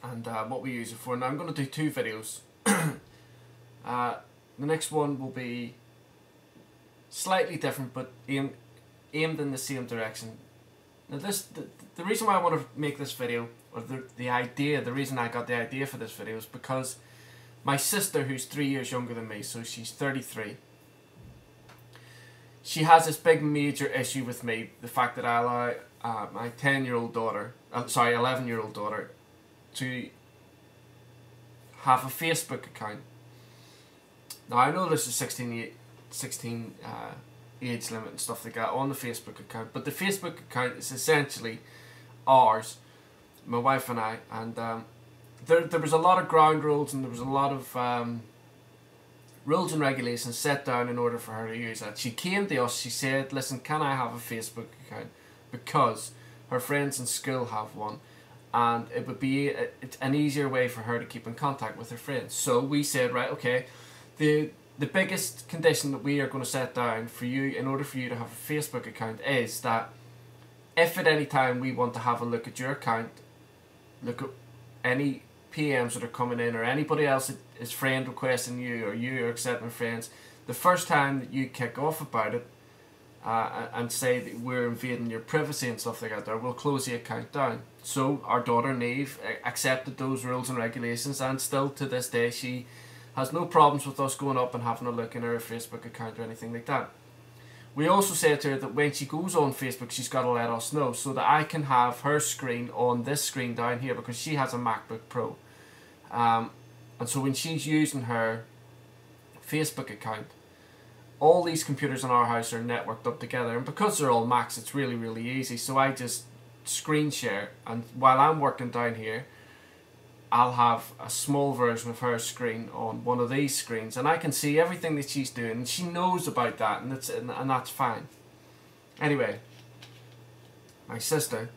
and what we use it for. Now I'm going to do 2 videos. The next one will be slightly different, but aimed in the same direction. Now the reason why I want to make this video, or the reason I got the idea for this video is because my sister, who's 3 years younger than me, so she's 33, she has this big major issue with me, the fact that I allow my 11-year-old daughter to have a Facebook account. Now I know there's a 16 age limit and stuff like that on the Facebook account, but the Facebook account is essentially ours, my wife and I, and there was a lot of ground rules, and there was a lot of rules and regulations set down in order for her to use that. She came to us, she said, listen, can I have a Facebook account, because her friends in school have one, and it would be an easier way for her to keep in contact with her friends. So we said, right, okay, the biggest condition that we are going to set down for you in order for you to have a Facebook account is that if at any time we want to have a look at your account, look at any PMs that are coming in, or anybody else that is friend requesting you, or you are accepting friends, the first time that you kick off about it and say that we're invading your privacy and stuff like that, we'll close the account down. So our daughter Neve accepted those rules and regulations, and still to this day she has no problems with us going up and having a look in her Facebook account or anything like that. We also said to her that when she goes on Facebook, she's got to let us know, so that I can have her screen on this screen down here, because she has a MacBook Pro. And so when she's using her Facebook account, all these computers in our house are networked up together, and because they're all Macs, it's really, really easy. So I just screen share, and while I'm working down here, I'll have a small version of her screen on one of these screens, and I can see everything that she's doing, and she knows about that, and that's fine. Anyway, my sister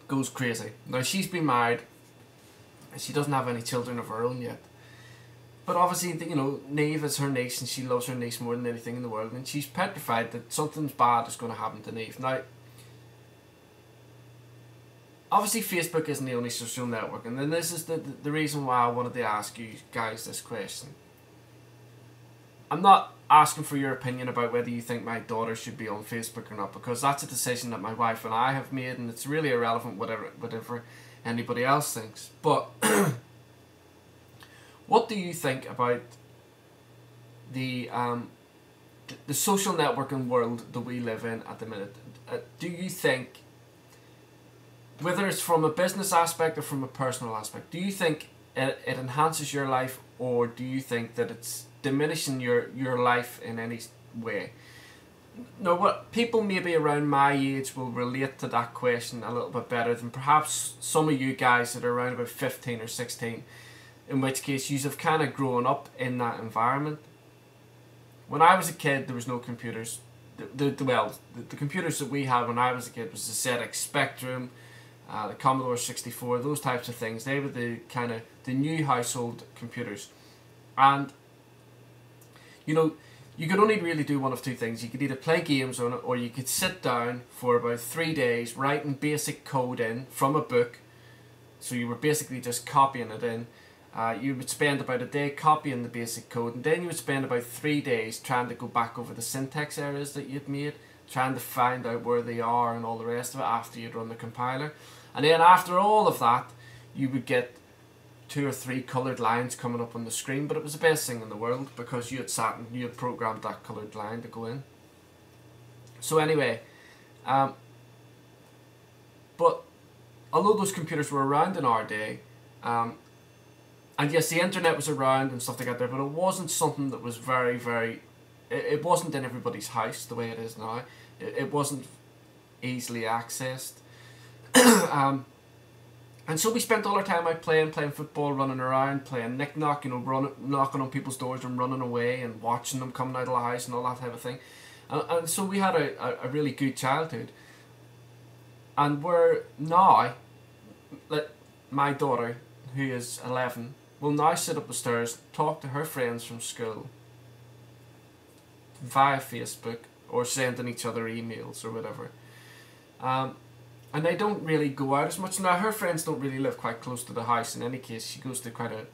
goes crazy. Now she's been married, and she doesn't have any children of her own yet. But obviously, you know, Neve is her niece, and she loves her niece more than anything in the world, and she's petrified that something bad is going to happen to Neve. Now, obviously Facebook isn't the only social network, and then this is the reason why I wanted to ask you guys this question. I'm not asking for your opinion about whether you think my daughter should be on Facebook or not, because that's a decision that my wife and I have made, and it's really irrelevant whatever anybody else thinks. But what do you think about the social networking world that we live in at the minute? Do you think, whether it's from a business aspect or from a personal aspect, do you think it enhances your life, or do you think that it's diminishing your life in any way? Now, what people maybe around my age will relate to that question a little bit better than perhaps some of you guys that are around about 15 or 16, in which case you have kind of grown up in that environment. When I was a kid, there was no computers. The computers that we had when I was a kid was the ZX Spectrum, the Commodore 64, those types of things. They were the kind of the new household computers. And, you know, you could only really do one of two things. You could either play games on it, or you could sit down for about 3 days writing basic code in from a book. So you were basically just copying it in. You would spend about a day copying the basic code, and then you would spend about 3 days trying to go back over the syntax errors that you'd made, trying to find out where they are and all the rest of it after you'd run the compiler. And then after all of that, you would get 2 or 3 coloured lines coming up on the screen, but it was the best thing in the world, because you had sat and you had programmed that coloured line to go in. So anyway, but although those computers were around in our day, and yes, the internet was around and stuff like that there, but it wasn't something that was very, very, it wasn't in everybody's house the way it is now. It wasn't easily accessed. And so we spent all our time out playing football, running around, playing knick-knock, you know, knocking on people's doors and running away and watching them coming out of the house and all that type of thing. And so we had a really good childhood. And we're now, like, my daughter, who is 11, will now sit up the stairs, talk to her friends from school via Facebook, or sending each other emails or whatever. and they don't really go out as much. Now her friends don't really live quite close to the house. In any case, she goes to quite a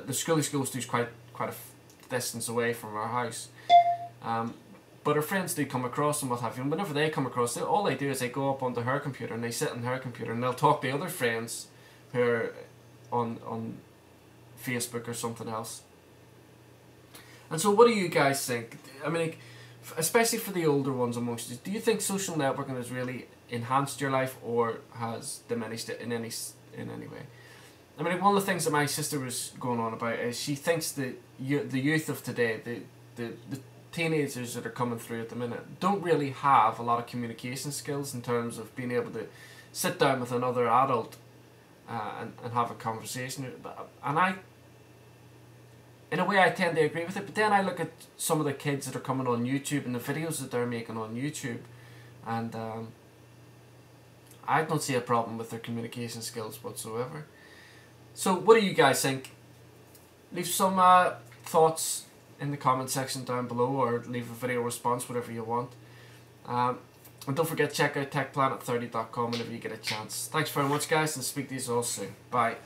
the school she goes to is quite a distance away from our house. But her friends do come across and what have you, and whenever they come across it, all they do is they go up onto her computer and they sit on her computer and they'll talk to other friends who are on Facebook or something else. And so what do you guys think? I mean, like, especially for the older ones amongst you, do you think social networking has really enhanced your life or has diminished it in any way? I mean, like, one of the things that my sister was going on about is she thinks that the youth of today, the teenagers that are coming through at the minute, don't really have a lot of communication skills in terms of being able to sit down with another adult and have a conversation. And I, in a way, I tend to agree with it, but then I look at some of the kids that are coming on YouTube and the videos that they're making on YouTube, and I don't see a problem with their communication skills whatsoever. So what do you guys think? Leave some thoughts in the comment section down below, or leave a video response, whatever you want. And don't forget, check out techplanet30.com whenever you get a chance. Thanks very much, guys, and speak to you all soon. Bye.